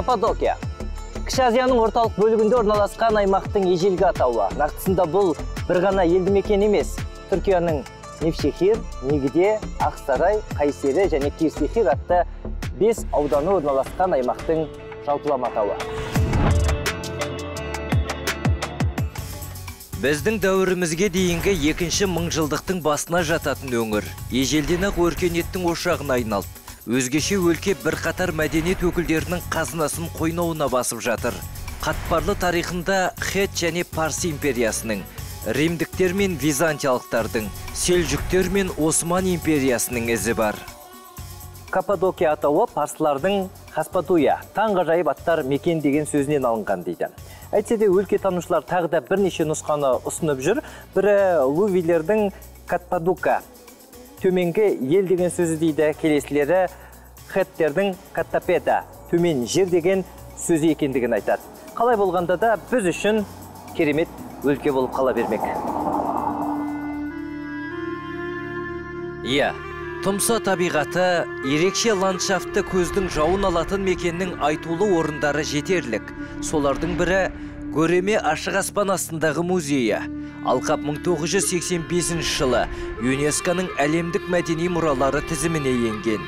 Каппадокия. Кіші Азияның орталық бөлігінде орналасқан аймақтың ежелгі атауы. Нақтысында бұл бір ғана елді мекен емес. Түркияның Невшехир, Нигде, Ақсарай, Қайсері және Кирсихир атты 5 ауданы орналасқан аймақтың жалпылама атауы. Біздің дәуірімізге дейінгі екінші мыңжылдықтың басына жататын өңір. Ежелден-ақ өркениеттің ошағына айналды. Өзгеше өлке бір қатар мәдениет өкілдерінің қазынасын қойнауына басып жатыр. Қатпарлы тарихында Хет және Парси империясының, Римдіктер мен Византиялықтардың, Селжүктер мен Осман империясының ізі бар. Каппадокия атауы парсылардың Хаспатуя, таңғажайып аттар мекен деген сөзінен алынған дейді. Әйтсе де өлкетанушылар тағы да бірнеше нұсқаны ұсынып жүр. Бірі Лувилердің Каппадука, төменгі ел деген сөзі дейді, келесілері Хеттердің Каттапета, төмен жер деген сөзі екендігін айтады. Қалай болғанда да біз үшін керемет өлке болып қала бермек. Иә, тұмса табиғаты, ерекше ландшафты көздің жауын алатын мекеннің айтулы орындары жетерлік. Солардың бірі Göreме ашық аспан астындағы музейі. Алқап 1985 жылы ЮНЕСКО-ның әлемдік мәдени мұралары тізіміне енген.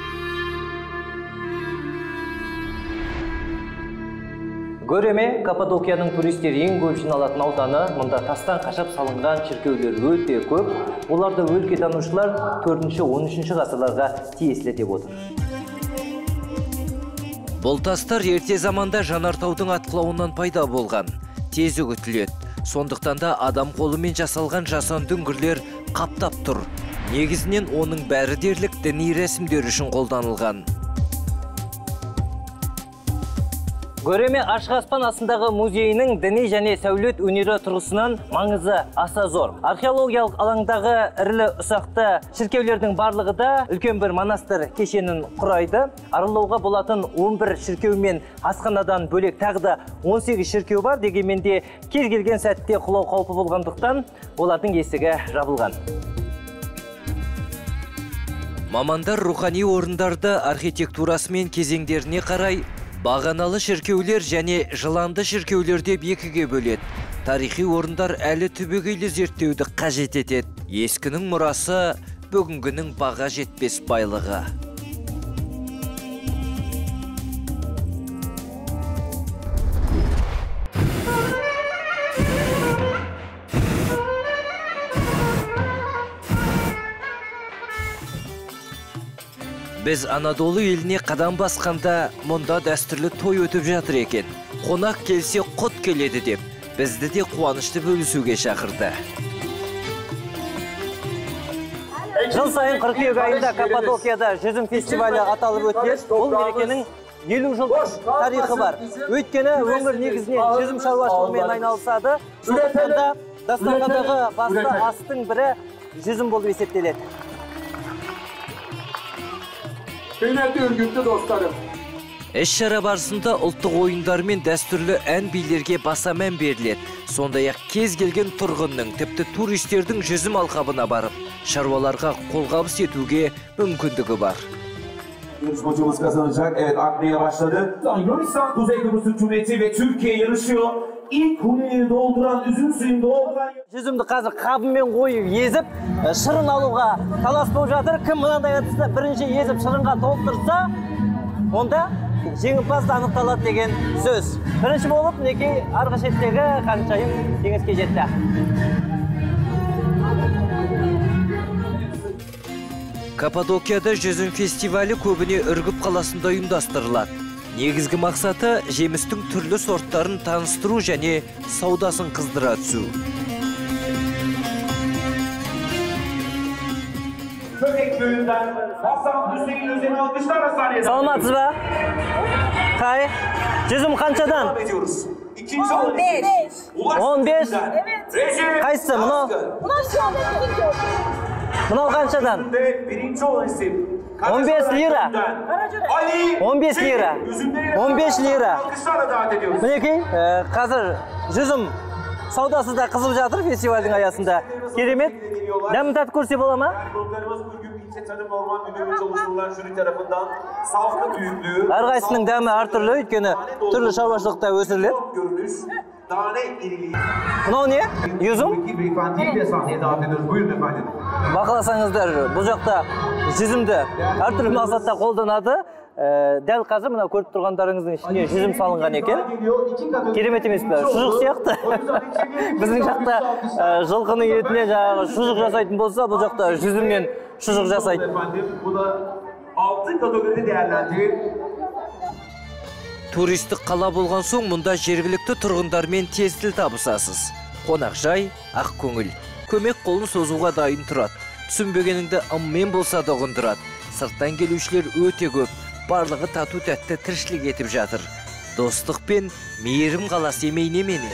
Göreме Каппадокияның туристер ең көп жиналатын ауданы. Мұнда тастан қашап салынған шіркеулер өте көп. Оларды өлкетанушылар 4-13 ғасырларға тиесілі деп отыр. Бұл тастар ерте заманда жанартаудың атқылауынан пайда болған. Тез үгітіледі. Сондықтан да адам қолымен жасалған жасанды үңгірлер қаптап тұр. Негізінен оның бәрі дерлік діни рәсімдер үшін қолданылған. Göreме ашық аспан астындағы музейінің діни және сәулет өнері тұрғысынан маңызы аса зор. Археологиялық алаңдағы ірілі ұсақты шіркеулердің барлығы да үлкен бір монастыр кешенін құрайды. Аралауға болатын 11 шіркеу мен асханадан бөлек тағы да 18 шіркеу бар. Дегенмен де кез келген сәтте құлау қаупі болғандықтан олардың есігі жабылған. Мамандар рухани орындарды архитектурасы мен кезеңдеріне қарай бағаналы шіркеулер және жыланды шіркеулер деп екіге бөледі. Тарихи орындар әлі түбегейлі зерттеуді қажет етеді. Ескінің мұрасы бүгінгінің баға жетпес байлығы. Біз Анадолу еліне қадам басқанда мұнда дәстүрлі той өтіп жатыр екен. Қонақ келсе құт келеді деп, бізді де қуанышты бөлісуге шақырды. Жыл сайын қыркүйек айында Каппадокияда жүзім фестивалі аталып өтеді. Бұл мерекенің 50 жылдық тарихы бар. Өйткені өңір негізінен жүзім шаруашылығымен айналысады. Сондықтан да дастархандағы басты астың бірі жүзім болып есептеледі. Kıymetli örgütlü dostlarım. Іс-шара барысында ұлттық ойындар мен дәстүрлі ән билерге баса мән беріледі. Сондай-ақ кез келген тұрғынның, тіпті туристердің жүзім алқабына барып, шаруаларға қолғабыс етуге мүмкіндігі бар. Yarışmacımız kazanacak. Evet, akmaya başladı. Yunanistan, Kuzey Kıbrıs Cumhuriyeti ve Türkiye yarışıyor. İlk hunini dolduran, üzüm suyunu dolduran... Жүзімді қазір қабымен қойып, езіп, шырын алуға талас болып жатыр. Кім мынандай әдісті бірінші езіп шырынға толтырса, онда жеңімпаз анықталады деген сөз. Бірінші болып, мінекей арғы шеттегі Қаншайым жеңіске жетті. Каппадокияда жүзім фестивалі көбіне Үргіп қаласында ұйымдастырылады. Негізгі мақсаты жемістің түрлі сорттарын таныстыру және саудасын қыздыра түсу. Köpek köyünden Hasan Hüseyin Özen'i alkışlarla sahneye Salamatsız be. Kay. Жүзім қаншадан? 15. Қайсысы? Мынау қаншадан? Birinci olan isim. 15 lira. 15 lira. 15 lira. Мінекей, қазір жүзім саудасы да қызып жатыр фестивальдің аясында. Керемет. Дәмін татып көрсе бола ма? Tarım Orman Müdürlüğü oluşturulan jüri tarafından salkım büyüklüğü... Әрқайсының дәмі әртүрлі, өйткені түрлі шаруашылықта өсіріледі. Görünüş, tane iriliği... Мынау не? Юзум? Beyefendiyle sahneye davet ediyoruz. Buyurun efendim. Бақыласаңыздар, бұл жақта жүзімді әртүрлі мақсатта қолданады. Дәл қазір мына көріп тұрғандарыңыздың ішіне жүзім салынған екен. Керемет емес пе? Шұжық сияқты. Біздің жақта жылқының етіне жаңағы шұжық жасайтын болса, бұл жақта жүзімнен шұжық жасайды. Bu da altın kategoride değerlendirir. Туристік қала болған соң, мұнда жергілікті тұрғындармен тез тіл табысасыз. Қонақжай, ақ көңіл. Көмек қолын созуға дайын тұрады. Түсінбегеніңді ыммен болса да ұғындырады. Сырттан келушілер өте көп. Барлығы тату тәтті тіршілік етіп жатыр. Достық пен мейірім қаласы емей немене.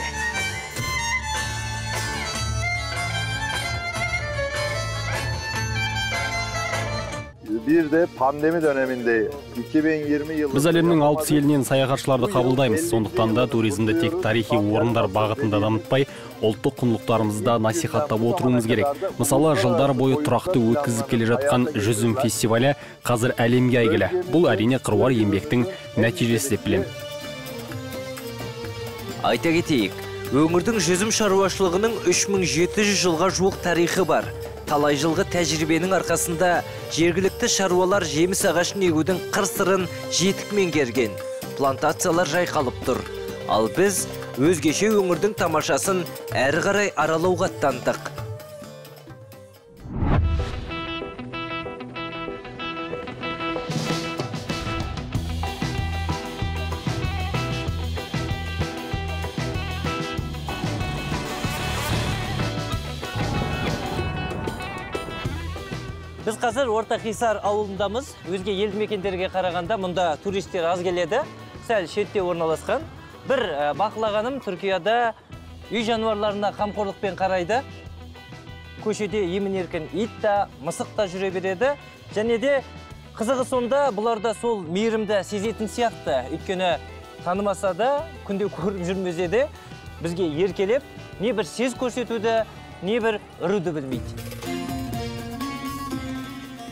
Bir de pandemi döneminde 2020 yılı... Біз әлемнің 60 елінен саяхатшыларды қабылдаймыз. Сондықтан да туризмді тек тарихи орындар бағытында дамытпай, ұлттық құндылықтарымызды да насихаттап отыруымыз керек. Мысалы, жылдар бойы тұрақты өткізіп келе жатқан жүзім фестивалі қазір әлемге әйгілі. Бұл әрине қыруар еңбектің нәтижесі деп білемін. Айта кетейік, өңірдің жүзім шаруашылығының 3700 жылға жуық тарихы бар. Талай жылғы тәжірибенің арқасында жергілікті шаруалар жеміс ағашын егудің қыр-сырын жетік меңгерген. Плантациялар жайқалып тұр. Ал біз өзгеше өңірдің тамашасын әрі қарай аралауға аттандық. Біз қазір Ортақисар ауылындамыз. Өзге елді мекендерге қарағанда мұнда туристер аз келеді. Сәл шетте орналасқан. Бір бақылағаным, Түркияда үй жануарларына қамқорлықпен қарайды. Көшеде емін-еркін ит та, мысық та жүре береді. Және де қызығы сонда бұларда сол мейірімді сезетін сияқты. Өйткені танымаса да, күнде көріп жүрмесе де, бізге еркелеп, не бір сез көрсетуді, не бір үруді білмейді.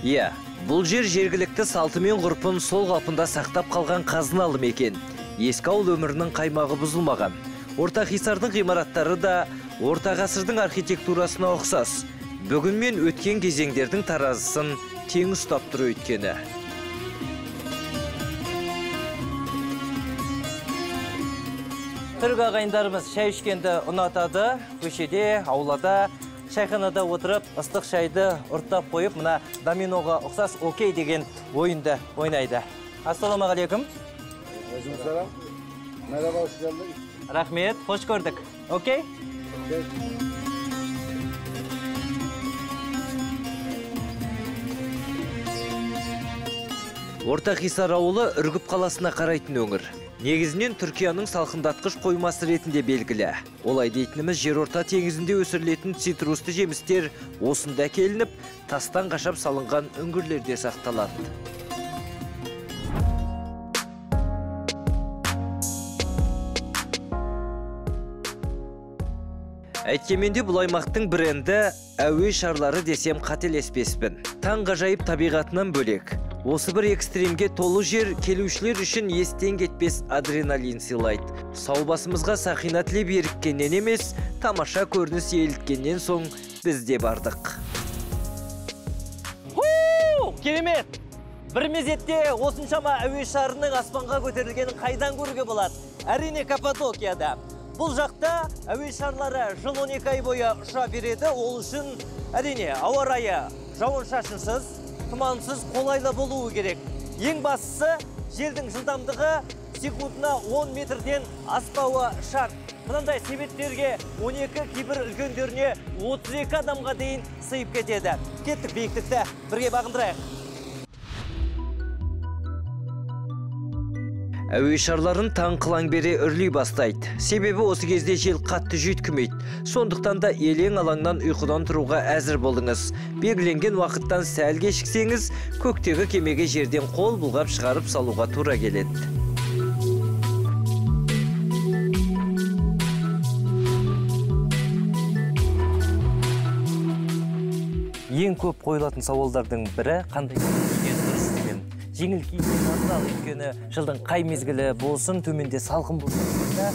Иә, бұл жер жергілікті салты мен ғұрпын сол қалпында сақтап қалған қазыналы мекен. Ескі ауыл өмірінің қаймағы бұзылмаған. Ортақисардың ғимараттары да орта ғасырдың архитектурасына ұқсас. Бүгін мен өткен кезеңдердің таразысын тең ұстап тұр өйткені. Түрік ағайындарымыз шай ішкенді ұнатады. Көшеде, аулада, шайханада отырып, ыстық шайды ұрттап қойып, мына доминоға ұқсас окей деген ойынды ойнайды. Ассаламағалейкум. Aleykümselam. Merhaba, hoş geldin. Рахмет, қош көрдік. Окей? Ортақисар ауылы Үргіп қаласына қарайтын өңір. Негізінен Түркияның салқындатқыш қоймасы ретінде белгілі. Олай дейтініміз жерорта теңізінде өсірілетін цитрусты жемістер осында келініп, тастан қашап салынған үңгірлерде сақталады. Әйткенменде бұл аймақтың бренді әуе шарлары десем қателеспеспін. Таң ғажайып табиғатынан бөлек. Осы бір экстремге толы жер келушілер үшін естен кетпес адреналин сыйлайды. Саубасымызға сақина тілеп еріккеннен емес, тамаша көрініс еліткеннен соң біз де бардық. Керемет! Бір мезетте осыншама әуе шарының аспанға көтерілгенін қайдан көруге болады? Әрине Каппадокияда. Бұл жақта әуе шарлары жыл 12 ай бойы ұша береді. Ол үшін әрине ауа райы жауын-шашынсыз, тұмансыз, қолайлы болуы керек. Ең бастысы желдің жылдамдығы секундына 10 метрден аспауы шарт. Мынандай себептерге 12, кейбір үлкендеріне 32 адамға дейін сыйып кетеді. Кеттік биіктікті бірге бағындырайық. Әуе шарларын таң қылаң бере үрлей бастайды. Себебі осы кезде жел қатты жүйткімейді. Сондықтан да елең алаңнан ұйқыдан тұруға әзір болыңыз. Белгіленген уақыттан сәл кешіксеңіз, көктегі кемеге жерден қол бұлғап шығарып салуға тура келеді. Ең көп қойылатын сауалдардың бірі қандай киген дұрыс деген. Жеңіл киген абзал, өйткені жылдың қай мезгілі болсын, төменде салқын болсын да,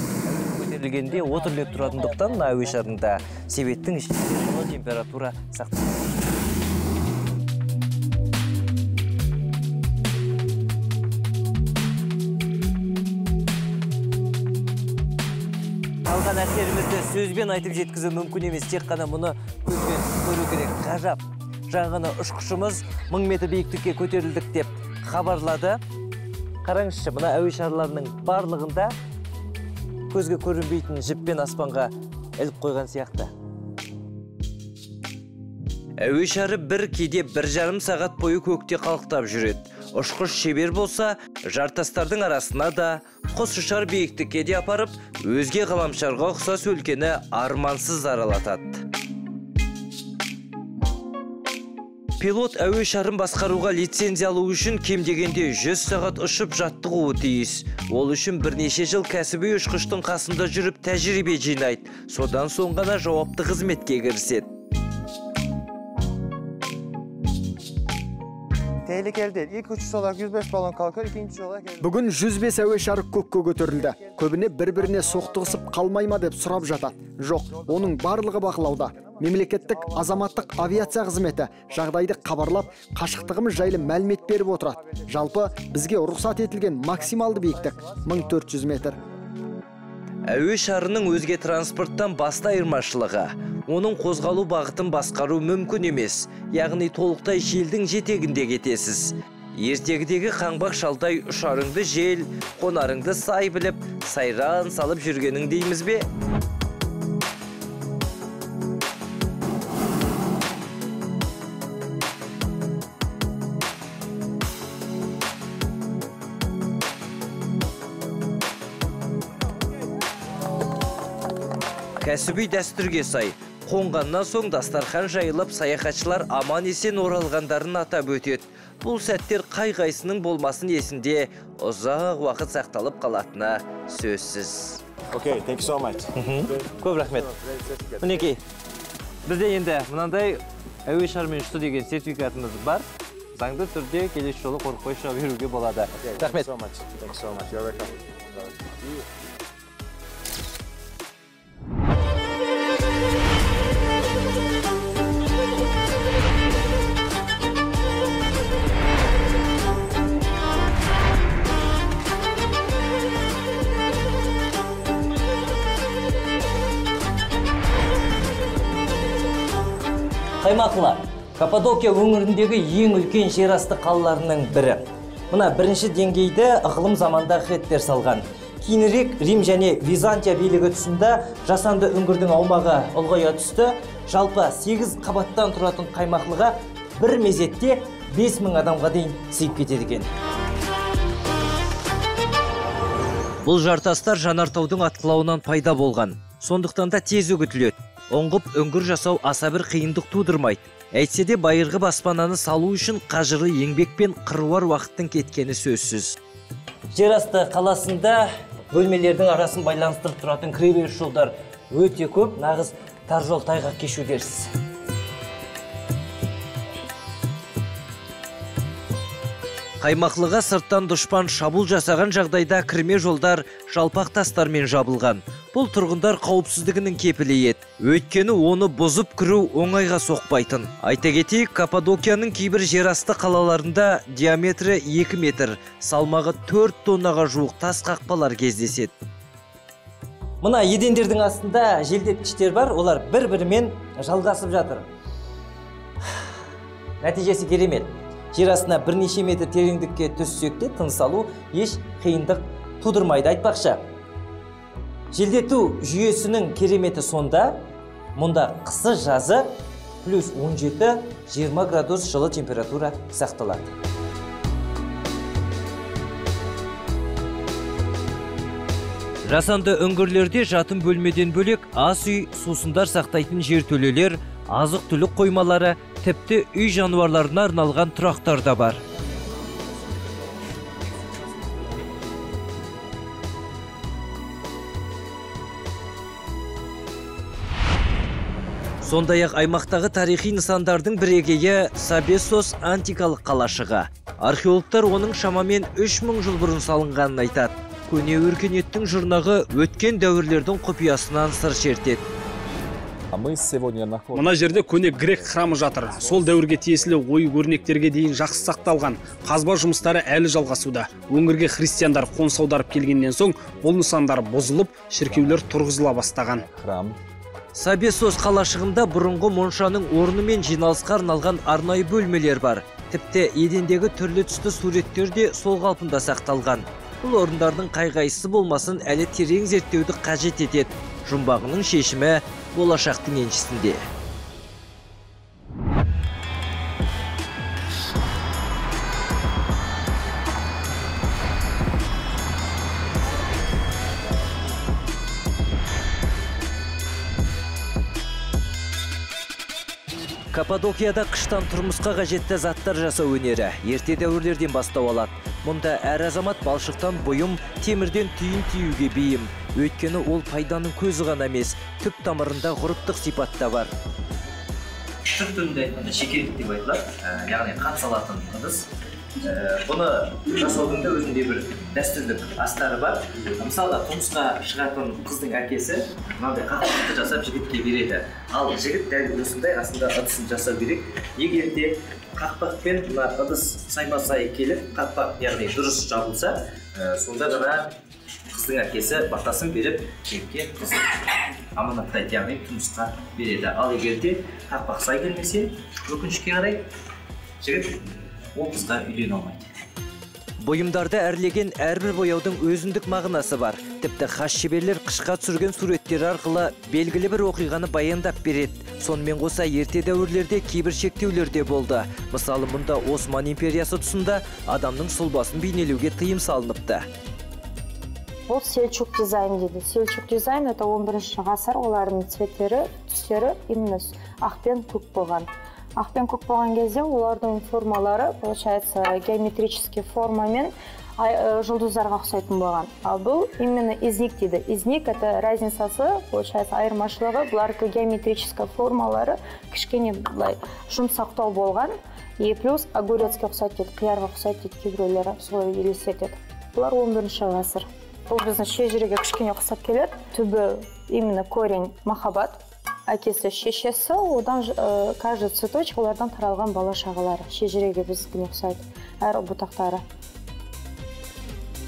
көтерілгенде отырлеп тұратындықтан мына әуе шарында себеттің ішінде жылы температура сақталады. Қалған әсерімізді сөзбен айтып жеткізу мүмкін емес, тек қана мұны көзбен көру керек. Ғажап. Жаңғыны ұшқышымыз 1000 метр биіктікке көтерілдік деп хабарлады. Қараңызшы, мына әуе шарларының барлығында көзге көрінбейтін жіппен аспанға іліп қойған сияқты. Әуе шары кейде 1,5 сағат бойы көкте қалықтап жүреді. Ұшқыш шебер болса, жартастардың арасына да, құс ұшар биіктікке де апарып, өзге ғаламшарға ұқсас өлкені армансыз аралатады. Пилот әуе шарын басқаруға лицензия алу үшін кем дегенде 100 сағат ұшып жаттығуы тиіс. Ол үшін бірнеше жыл кәсіби ұшқыштың қасында жүріп тәжірибе жинайды. Содан соң ғана жауапты қызметке кіріседі. Tehlikeli değil. İlk uçuş olarak 105 balon kalkar, ikinci olarak... Бүгін 105 әуе шары көкке көтерілді. Көбіне бір-біріне соқтығысып қалмай ма деп сұрап жатады. Жоқ, оның барлығы бақылауда. Мемлекеттік азаматтық авиация қызметі жағдайды хабарлап, қашықтығымыз жайлы мәлімет беріп отырады. Жалпы бізге рұқсат етілген максималды биіктік 1400 метр. Әуе шарының өзге транспорттан басты айырмашылығы, оның қозғалу бағытын басқару мүмкін емес, яғни толықтай желдің жетегінде кетесіз. Ертегідегі қаңбақ шалдай ұшарыңды жел, қонарыңды сай біліп, сайран салып жүргенің дейміз бе? Кәсіби дәстүрге сай, қонғаннан соң дастархан жайылып, саяхатшылар аман есен оралғандарын атап өтеді. Бұл сәттер қай-қайсының болмасын есінде ұзақ уақыт сақталып қалатыны сөзсіз. Okay, thank you so much. Көп рахмет. Мінекей, бізде енді мынандай әуе шармен ұшты деген сертификатымыз бар. Заңды түрде келесі жолы қорықпай ұша беруге болады. Рахмет. Thank you so much. You're welcome. Қаймақлы, Каппадокия өңіріндегі ең үлкен жерасты қалаларының бірі. Мына бірінші деңгейді ықылым заманда хеттер салған. Кейінірек Рим және Византия билігі тұсында жасанды үңгірдің аумағы ұлғая түсті. Жалпы 8 қабаттан тұратын Қаймақлыға бір мезетте 5000 адамға дейін сыйып кетеді екен. Бұл жартастар жанартаудың атқылауынан пайда болған. Сондықтан да тез үгітіледі. Оңғып үңгір жасау аса бір қиындық тудырмайды. Әйтсе де байырғы баспананы салу үшін қажырлы еңбек пен қыруар уақыттың кеткені сөзсіз. Жерасты қаласында бөлмелердің арасын байланыстырып тұратын кіреберіс жолдар өте көп, нағыз тар жол тайғақ кешу дерсіз. Қаймақлыға сырттан дұшпан шабуыл жасаған жағдайда кірме жолдар жалпақ тастармен жабылған. Бұл тұрғындар қауіпсіздігінің кепілі еді. Өйткені оны бұзып кіру оңайға соқпайтын. Айта кетейік, Каппадокияның кейбір жерасты қалаларында диаметрі 2 метр, салмағы 4 тоннаға жуық тас қақпалар кездеседі. Мына едендердің астында желдеткіштер бар, олар бір-бірімен жалғасып жатыр. Нәтижесі керемет. Жер астына бірнеше метр тереңдікке түссек те тыныс алу еш қиындық тудырмайды айтпақшы. Желдету жүйесінің кереметі сонда, мұнда қысы жазы плюс 17-20 градус жылы температура сақталады. Жасанды үңгірлерде жатын бөлмеден бөлек ас үй, сусындар сақтайтын жертөлелер, азық-түлік қоймалары, тіпті үй жануарларына арналған тұрақтар да бар. Сондай-ақ аймақтағы тарихи нысандардың бірегейі Сабесос антикалық қалашығы. Археологтар оның шамамен 3000 жыл бұрын салынғанын айтады. Көне өркениеттің жұрнағы өткен дәуірлердің құпиясынан сыр шертеді. Мына жерде көне грек храмы жатыр. Сол дәуірге тиесілі ою-өрнектерге дейін жақсы сақталған. Қазба жұмыстары әлі жалғасуда. Өңірге христиандар қоныс аударып келгеннен соң бұл нысандар бұзылып, шіркеулер тұрғызыла бастаған. Сабесос қалашығында бұрынғы моншаның орны мен жиналысқа арналған арнайы бөлмелер бар. Тіпті едендегі түрлі түсті суреттер де сол қалпында сақталған. Бұл орындардың қай-қайсысы болмасын әлі терең зерттеуді қажет етеді. Жұмбағының шешімі болашақтың еншісінде. Каппадокияда қыштан тұрмысқа қажетті заттар жасау өнері ерте дәуірлерден бастау алады. Мұнда әр азамат балшықтан бұйым, темірден түйін тиюге бейім. Өйткені ол пайданың көзі ғана емес, түп тамырында ғұрыптық сипатта бар. Түрк тілінде айтқанда шекерік деп айтылады, яғни қат салатын ыдыс. Бұны жасаудың да өзінде бір дәстүрлік астары бар. Мысалы, тұрмысқа шығатын қыздың әкесі мынандай қақпақты жасап жігітке береді. Ал жігіт дәл осындай астында ыдысын жасау керек. Егер де қақпақпен мына ыдыс сайма-сай келіп, қақпақ яғни дұрыс жабылса, сонда ғана қыздың әкесі батасын беріп, жігітке қызын аманаттайды, яғни тұрмысқа береді. Ал егер де қақпақ сай келмесе, өкінішке қарай жігіт ол қызға үйлене алмайды. Бұйымдарды әрлеген әрбір бояудың өзіндік мағынасы бар. Тіпті хас шеберлер қышқа түсірген суреттер арқылы белгілі бір оқиғаны баяндап береді. Сонымен қоса ерте дәуірлерде кейбір шектеулер де болды. Мысалы, мұнда Осман империясы тұсында адамның сұлбасын бейнелеуге тыйым салыныпты. Бұл Селчук дизайн дейді. Селчук дизайн это 11 ғасыр, олардың цветтері, түстері именно ақ пен көк болған. Ақ пен көк болған кезде олардың формалары, получается, геометрический формамен жұлдыздарға ұқсайтын болған. Ал бұл именно изник дейді. Изник это разницасы, получается, айырмашылығы, бұлардың геометрический формалары кішкене былай жұмсақтау болған. И плюс огурецке ұқсайды дейді, қиярға ұқсайды дейді, кейбіреулері солай елестетеді. Бұлар 11 ғасыр. Бұл біздің шежіреге кішкене ұқсап келеді. Түбі именно корень махаббат. Әкесі, шешесі, одан каждый цветочек олардан таралған бала шағалары. Шежіреге біздікіне ұқсайды, әр бұтақтары.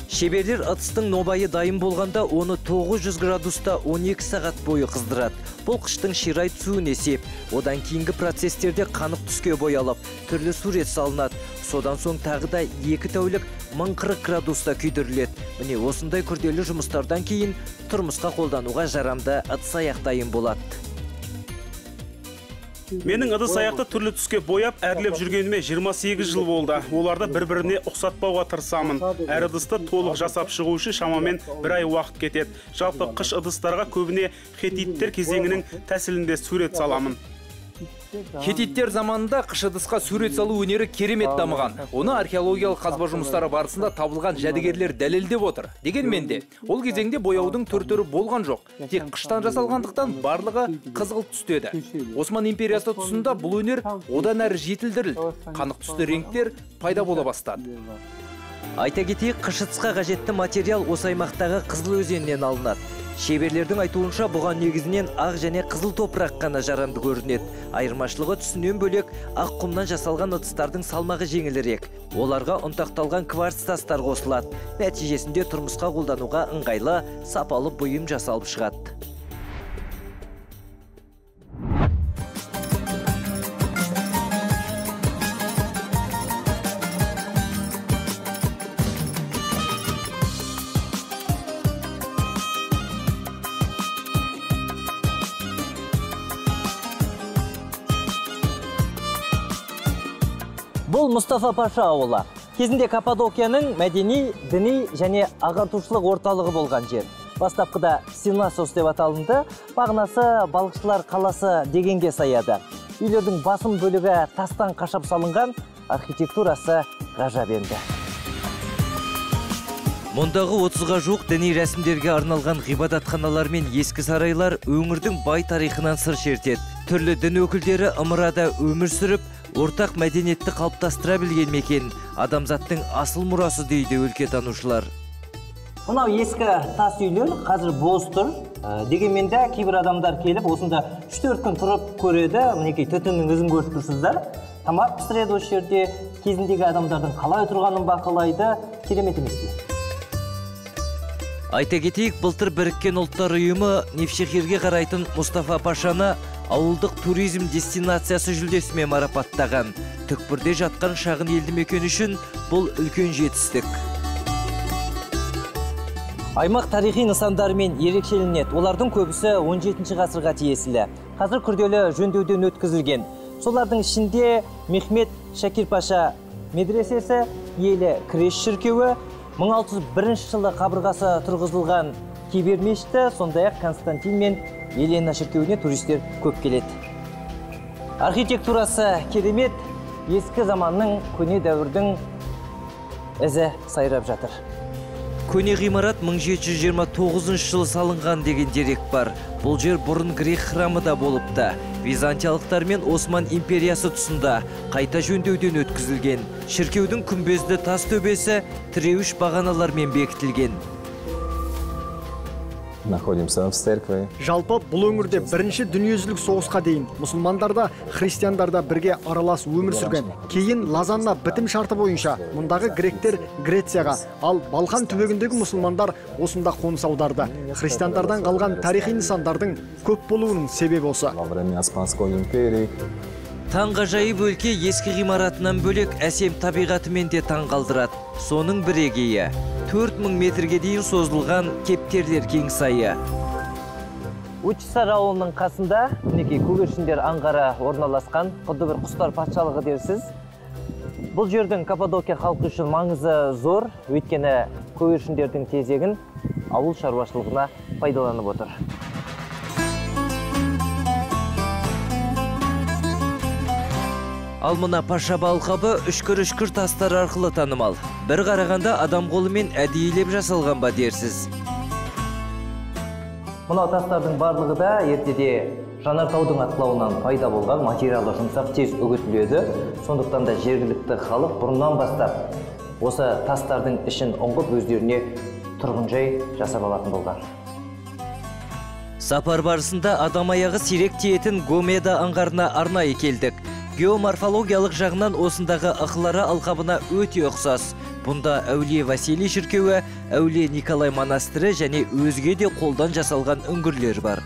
Шеберлер ыдыстың нобайы дайын болғанда оны 900 градуста 12 сағат бойы қыздырады. Бұл қыштың ширай түсуіне сеп. Одан кейінгі процестерде қанық түске боялып, түрлі сурет салынады. Содан соң тағы да 2 тәулік 1040 градуста күйдіріледі. Міне осындай күрделі жұмыстардан кейін тұрмысқа қолдануға жарамды ыдыс аяқ дайын болады. Менің ыдыс аяқты түрлі түске бояп, әрлеп жүргеніме 28 жыл болды. Оларды бір-біріне ұқсатпауға тырысамын. Әр ыдысты толық жасап шығу үшін шамамен 1 ай уақыт кетеді. Жалпы қыш ыдыстарға көбіне хетиттер кезеңінің тәсілінде сурет саламын. Хетиттер заманында қыш ыдысқа сурет салу өнері керемет дамыған. Оны археологиялық қазба жұмыстары барысында табылған жәдігерлер дәлелдеп отыр. Дегенмен де, ол кезеңде бояудың түр-түрі болған жоқ. Тек қыштан жасалғандықтан барлығы қызғылт түсті еді. Осман империясы тұсында бұл өнер одан әрі жетілдірілді. Қанық түсті реңктер пайда бола бастады. Айта кетейік, қыш ыдысқа қажетті материал осы аймақтағы Қызыл өзенінен алынады. Шеберлердің айтуынша бұған негізінен ақ және қызыл топырақ қана жарамды көрінеді. Айырмашылығы түсінен бөлек ақ құмнан жасалған ыдыстардың салмағы жеңілірек. Оларға ұнтақталған кварц тастар қосылады. Нәтижесінде тұрмысқа қолдануға ыңғайлы, сапалы бұйым жасалып шығады. Бұл Мұстафа Паша ауылы. Кезінде Каппадокияның мәдени, діни және ағартушылық орталығы болған жер. Бастапқыда Синасос деп аталынды, мағынасы балықшылар қаласы дегенге саяды. Үйлердің басым бөлігі тастан қашап салынған, архитектурасы ғажап енді. Мұндағы 30-ға жуық діни рәсімдерге арналған ғибадатханалар мен ескі сарайлар өңірдің бай тарихынан сыр шертеді. Түрлі дін өкілдері ымырада өмір сүріп, ортақ мәдениетті қалыптастыра білген мекен адамзаттың асыл мұрасы дейді өлкетанушылар. Мынау ескі тас үйлер қазір бос тұр. Дегенмен де кейбір адамдар келіп, осында 3-4 күн тұрып көреді. Мінекей түтіннің ізін көріп тұрсыздар. Тамақ пісіреді осы жерде, кезіндегі адамдардың қалай тұрғанын бақылайды. Керемет емес пе? Айта кетейік, былтыр Біріккен ұлттар ұйымы Невшехирге қарайтын Мұстафа Пашаны ауылдық туризм дестинациясы жүлдесімен марапаттаған. Түкпірде жатқан шағын елді мекен үшін бұл үлкен жетістік. Аймақ тарихи нысандарымен ерекшеленеді. Олардың көбісі 17 ғасырға тиесілі. Қазір күрделі жөндеуден өткізілген. Солардың ішінде Мехмет Шакир Паша медресесі, Елі Креш шіркеуі, 1601 жылы қабырғасы тұрғызылған Кибер мешіті, сондай-ақ Константин мен Елена шіркеуіне туристер көп келеді. Архитектурасы керемет, ескі заманның, көне дәуірдің ізі сайрап жатыр. Көне ғимарат 1729 жылы салынған деген дерек бар. Бұл жер бұрын грек храмы да болыпты. Византиялықтар мен Осман империясы тұсында қайта жөндеуден өткізілген. Шіркеудің күмбезді тас төбесі тіреуіш бағаналармен бекітілген. Находимся в церкви. Жалпы бұл өңірде бірінші дүниежүзілік соғысқа дейін мұсылмандарда, христиандарда бірге аралас өмір сүрген. Кейін Лозанна бітім шарты бойынша мұндағы гректер Грецияға, ал Балқан түбегіндегі мұсылмандар осында қоныс аударды. Христиандардан қалған тарихи нысандардың көп болуының себебі осы. Во время Османской империи. Таңғажайып өлке ескі ғимаратынан бөлек әсем табиғатымен де таңғалдырады. Соның бірегейі 4000 метрге дейін созылған Кептерлер кеңсайы. Учсар ауылының қасында мінекей көгершіндер аңғары орналасқан, құдды бір құстар патшалығы дерсіз. Бұл жердің Каппадокия халқы үшін маңызы зор, өйткені көгершіндердің тезегін ауыл шаруашылығына пайдаланып отыр. Ал мына Паша балқабы үшкір-үшкір тастар арқылы танымал. Бір қарағанда адам қолымен әдейілеп жасалған ба дерсіз. Мынау тастардың барлығы да ертеде жанартаудың атқылауынан пайда болған материалы жұмсақ тез үгітіледі. Сондықтан да жергілікті халық бұрыннан бастап осы тастардың ішін ұңғып өздеріне тұрғынжай жасап алатын болған. Сапар барысында адам аяғы сирек тиетін Гомеда аңғарына арнайы келдік. Геоморфологиялық жағынан осындағы ықылары алқабына өте ұқсас. Бұнда әулие Василий шіркеуі, әулие Николай монастыры және өзге де қолдан жасалған үңгірлер бар.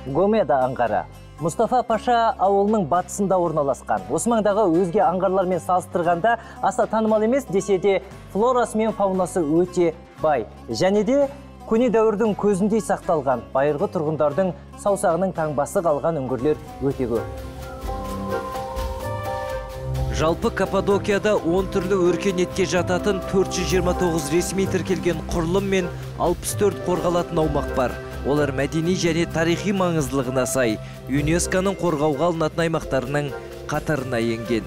Гомеда аңғары Мұстафа Паша ауылының батысында орналасқан. Осы маңдағы өзге аңғарлармен салыстырғанда аса танымал емес, десе де флорасы мен фаунасы өте бай. Және де көне дәуірдің көзіндей сақталған, байырғы тұрғындардың саусағының таңбасы қалған үңгірлер өте көп. Жалпы Каппадокияда 10 түрлі өркениетке жататын 429 ресми тіркелген құрылым мен 64 қорғалатын аумақ бар. Олар мәдени және тарихи маңыздылығына сай, ЮНЕСКО-ның қорғауға алынатын аймақтарының қатарына енген.